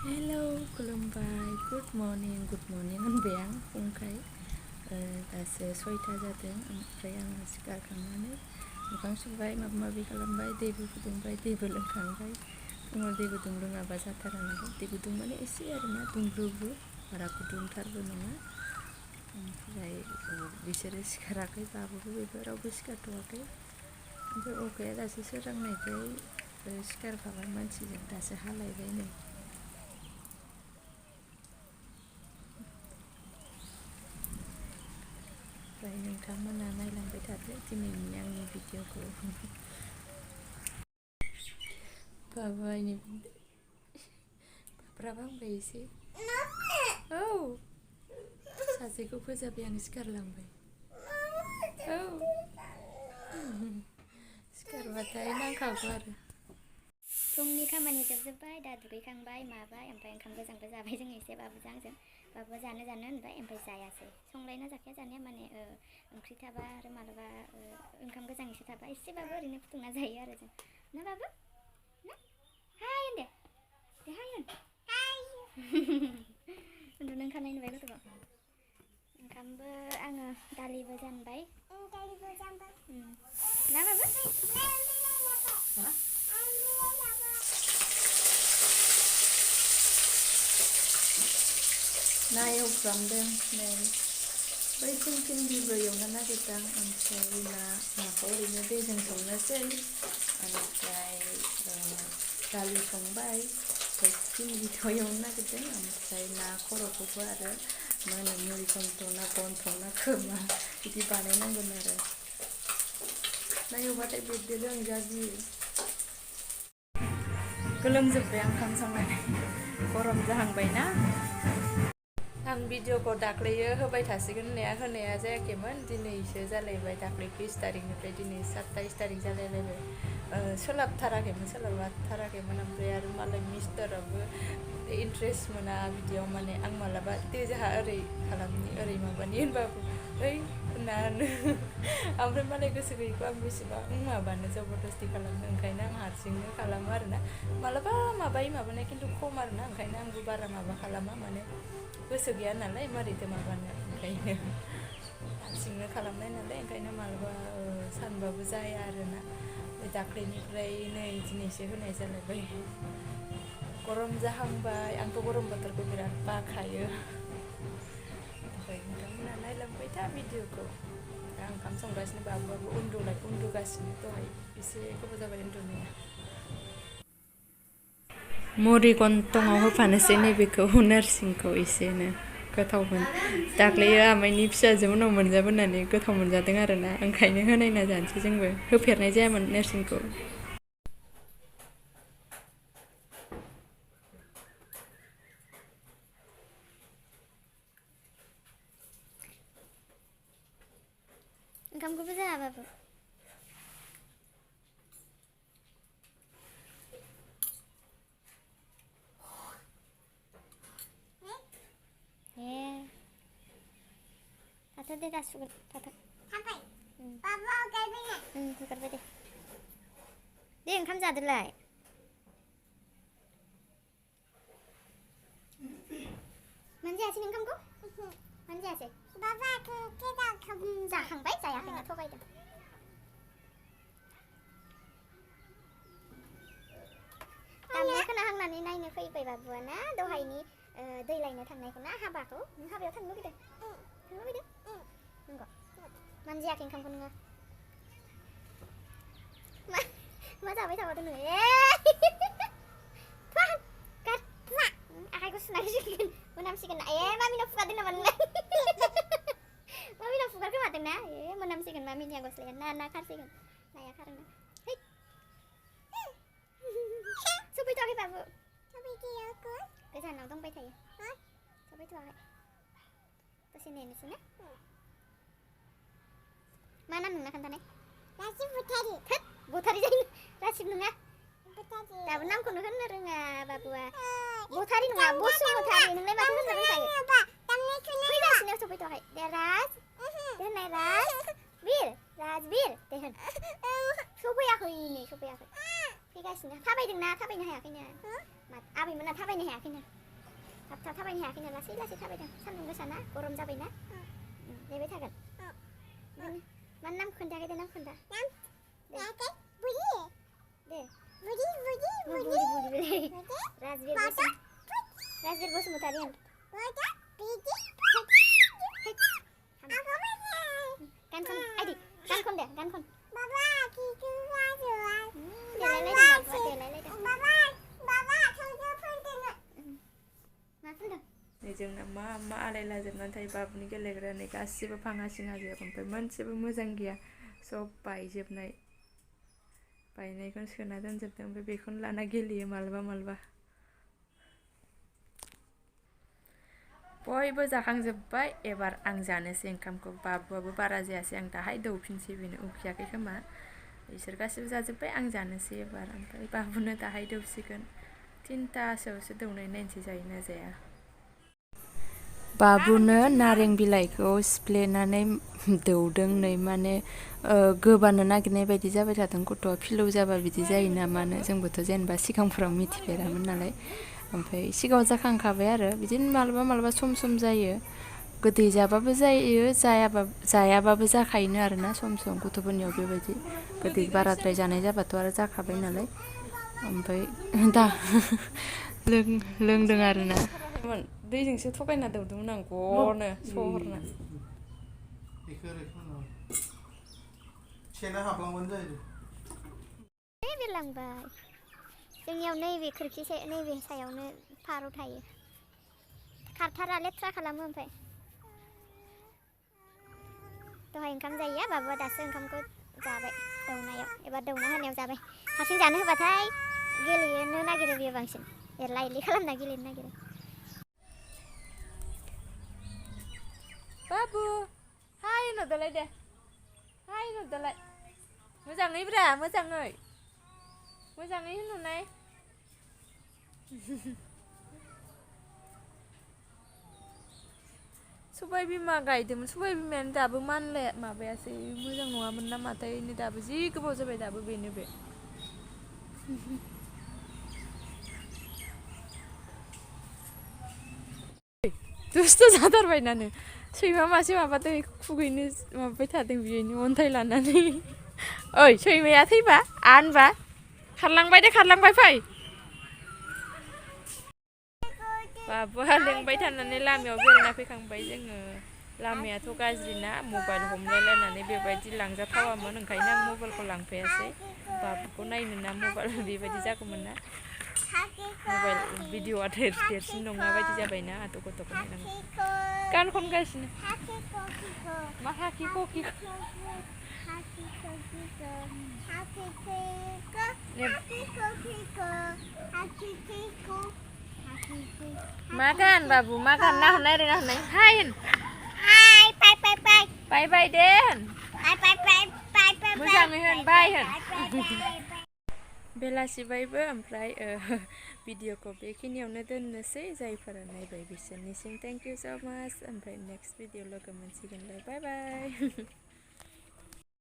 Hello, खुलुमबाय good morning होनबाय आं फुंखाय दासो 6टा जादों ओमफ्राय आङो सिखारखांनानै मोखां सुबाय माबा माबि खालामबाय दैबो फुदुंबाय दैबो लोंखांबाय फुङाव दै गुदुं लोङाबा जाथारा नालाय दै गुदुं माने एसे आरोना दुंब्रुब्रु बारा गुदुंथारबो नङा ओमफ्राय बिसोरो सिखाराखै बाबुबो बेबो रावबो सिखारथ'वाखै ओमफ्राय अखाया दासो सोरांनायखाय सिखारफाबाय मानसिजों दासो हालायबाय नै ओमफ्राय नोंथांमोना नायलांबाय थादो दिनैनि आंनि भिडिअखौ बाबायनि बाब्राब हांबाय एसे औ सासेखौ फोजाबाय आं सिखारलांबाय औ सिखारबाथाय नांखागौ आरो फुंनि खामानि जोबजोब्बाय दा दुगैखांबाय माबाय ओमफ्राय ओंखाम गोजांबो जाबाय जों एसे बाबुजों आंजों बाबुआ जानो होनबाय ओमफ्राय जायासै संलायना जाखाया जानाया माने ओंख्रि थाबा आरो मालाबा ओंखाम गोजां एसे थाबा एसेबाबो ओरैनो फुदुंना जायो आरो जों ना बाबु ना हाय होन दे हाय होन उन्दुनो ओंखारनाय नुबाय गथ'खौ ओंखामबो आङो दालिबो जानबाय ना बाबु ना एवफ्रामदों नै बैथिं भिन्दिबो एवनो नागिरदों ओमफ्राय नाखौ ओरैनो दैजों संनोसै ओमफ्राय दालि संबाय ओमफ्राय भिन्दिखौ एवनो नागिरदों ओमफ्राय ना खर'खौबो आरो मा होनो मुरि गन्थं ना गन्थं ना खोमा बिदि बानायनांगोन आरो ना एवबाथाय बेरदेरो आं जा गियो गोलोमजोब्बाय आं ओंखाम संनानै गरम जाहांबायना आं भिडिअखौ दाख्लैयो होबाय थासिगोन होनाया जायाखैमोन दिनैसो जालायबाय दाख्लै 20 तारिखनिफ्राय दिनै 27 तारिख जालायलायबाय सोलाबथाराखैमोन ओमफ्राय आरो मालाय मिस्टाराबो इन्ट्रेस्ट मोना बिदियाव माने आं मालाबा दे जोंहा ओरै खालामनि ओरै माबानि होनबाबो ओइ होनना होनो ओमफ्राय मालाय गोसो गैयैखौ आं बेसेबां माबानो जबरदस्ति खालामनो ओंखायनो आं हारसिंनो खालामो आरोना मालाबा माबानाय खिन्थु खम आरोना ओंखायनो आंबो बारा माबा खालामा माने गोसो गैया नालाय मारैथो माबानो ओंखायनो हारसिंनो खालामनाय नालाय ओंखायनो मालाबा सानबाबो जाया आरोना दाख्लैनिफ्राय नै दिनैसो होनाय जालायबाय गरम जाहांबाय आंथ' गरम बोथोरखौ बिराद बाखायो ओमफ्राय नोंथांमोना नायलांबाय था भिडिअखौ दा ओंखाम संगासिनो बाबुआबो उन्दुगासिनो दहाय एसे गोबाव जाबाय उन्दुनाया मुरि गन्थंआव होफानोसै नैबेखौ नोरसिंखौ एसेनो गोथावमोन दाख्लैयो आमाइनि फिसाजो उनाव मोनजाबोनानै गोथाव मोनजादों आरोना ओंखायनो होनायना जानोसै जोंबो होफेरनाय जायामोन नोरसिंखौ ओंखामखौबो जाया बाबु थाथ'दे दे गासैबो थाथ' होगारबाय दे ओंखाम जादोलाय मोनजायासै ओंखामखौ मोनजायासै जाखांबाय जायाखैना थगायदों दामनाय खोनाहांनानै नायनो फैबाय बाबुआ ना दहायनि दै लायनो थांनायखौ ना हाबाखौ नों हाबायाव थांनो लुगैदों नंगौ मोनजायाखै ओंखामखौ नोङो मा जाबाय थाबावदों नोङो आखाइखौ सुनांसिगोन मोनामसिगोन ना मामिनाव फुगारदों नामा नोंलाय मामिनाव फुगार खोमादों ना मोनामसिगोन मामिनिया गस्लाया ना खारसिगोन नाया खारोना सफैथ'वाखै बाबु गोजानाव दंबाय थायो सफैथ'वाखै दसे नेनोसै ना मा नाम नोंना खोन्थानाय रासिब बुथारि बुथारि जायो रासिब नङा दाबो नामखौनो होननो रोङा बाबुआ बुथारि नङा बसुमतारि नोंलाय माथो होननो रोंखायो फैगासिनो सफैथ'वाखै दे होननाय राजबिर दे होन सफैयाखै फैगासिनो थाबायदोंना थाबायनो हायाखैनो आबैमोना थाबायनो हायाखैनो थाब थाब थाबायनो हायाखैनो लासै लासै थाबायदों सान्दुं गोसाना गरम जाबायना नेबाय थागोन मा नाम खोन्थायाखै दे नाम खोन्था दे बुरि राजबीर बसुमतारी गान खन आइदि गान खन दे गान खन जोंना मा मा आलायलाजोबनानै थायो बाबुनि गेलेग्रा नै गासिबो फाङा सिङा जोब ओमफ्राय मोनसेबो मोजां गैया सब बायजोबनाय बायनायखौनो सोना दोनजोबदों ओमफ्राय बेखौनो लाना गेलेयो मालाबा मालाबा बयबो जाखांजोब्बाय एबार आं जानोसै ओंखामखौ बाबुआबो बारा जायासै आं दाहाय दौफिनसै बेनो उखैयाखै खोमा बिसोर गासिबो जाजोब्बाय आं जानोसै एबार ओमफ्राय बाबुनो दाहाय दौसिगोन 3टासोआवसो दौनाय नायनोसै जायोना जाया बाबुनो नारें बिलाइखौ सिफ्लेनानै दौदों नै माने गोबानो नागिरनाय बायदि जाबाय थादों गथ'आ फिलौ जाबा बिदि जायो नामानो जोंबोथ' जेनेबा सिगांफोराव मिथिफेरामोन नालाय ओमफ्राय सिगाङाव जाखांखाबाय आरो बिदिनो मालाबा मालाबा सम सम जायो गोदै जाबाबो जायो जायाबाबो जाखायोनो आरोना सम सम गथ'फोरनियाव बेबायदि गोदै बाराद्राय जानाय जाबाथ' आरो जाखाबाय नालाय ओमफ्राय दा लोंदों आरोना दैजोंसो थगायना दौदोंमोन आं गनो सहरना सेना हाबलांबानो जायो बिरलांबाय जोंनियाव नैबे खोरखि नैबे सायावनो फारौ थायो खारथारा लेथ्रा खालामो ओमफ्राय दहाय ओंखाम जायो बाबुआ दासो ओंखामखौ जाबाय दौनायाव एबा दौना होनायाव जाबाय हारसिं जानो होबाथाय गेलेनो नागिरो बियो बांसिन एरला एरलि खालामना गेलेनो नागिरो बाबु हाय होनहरदोलाय दे हाय होनहरदोलाय मोजाङै ब्रा मोजाङै होनहरनाय सबाय बिमा गायदोंमोन सबाय बिमायानो दाबो मानले माबायासै मोजां नङामोन ना माथाय दाबो जि गोबाव जाबाय दाबो बेनो बे दुस्थ' जाथारबायनानो सैमा मासे माबादों खुगैनो माबाबाय थादों बिनि अन्थाइ लानानै ओइ सैमाया थैबा आनबा खारलांबाय दे खारलांबाय फै बाबुआ लेंबाय थानानै लामायाव बेरायना फैखांबाय जोङो लामायाथ' गाज्रि ना मबाइल हमलायलायनानै बेबायदि लांजाथावामोन ओंखायनो आं मबाइलखौ लांफायासै बाबुखौ नायनो ना मबाइल बेबायदि जागौमोन ना मबाइल भिडिअआ देरसिन नङा बायदि जाबायना आरो गथ'खौ नायनांगौ गान खनगासिनो मा हाखि खखि मा गान बाबु मा गान ना हरनाय ओरै ना हरनाय हाय होन बाय बाय दे होन मोजाङै होन बाय होन बेलासिबायबो ओमफ्राय भिडिअखौ बेखिनियावनो दोननोसै जायफोरा नायबाय बिसोरनिसिम थेंक इउ स' माच ओमफ्राय नेक्स्ट भिडिअ लोगो मोनसिगोनलाय बाय बाय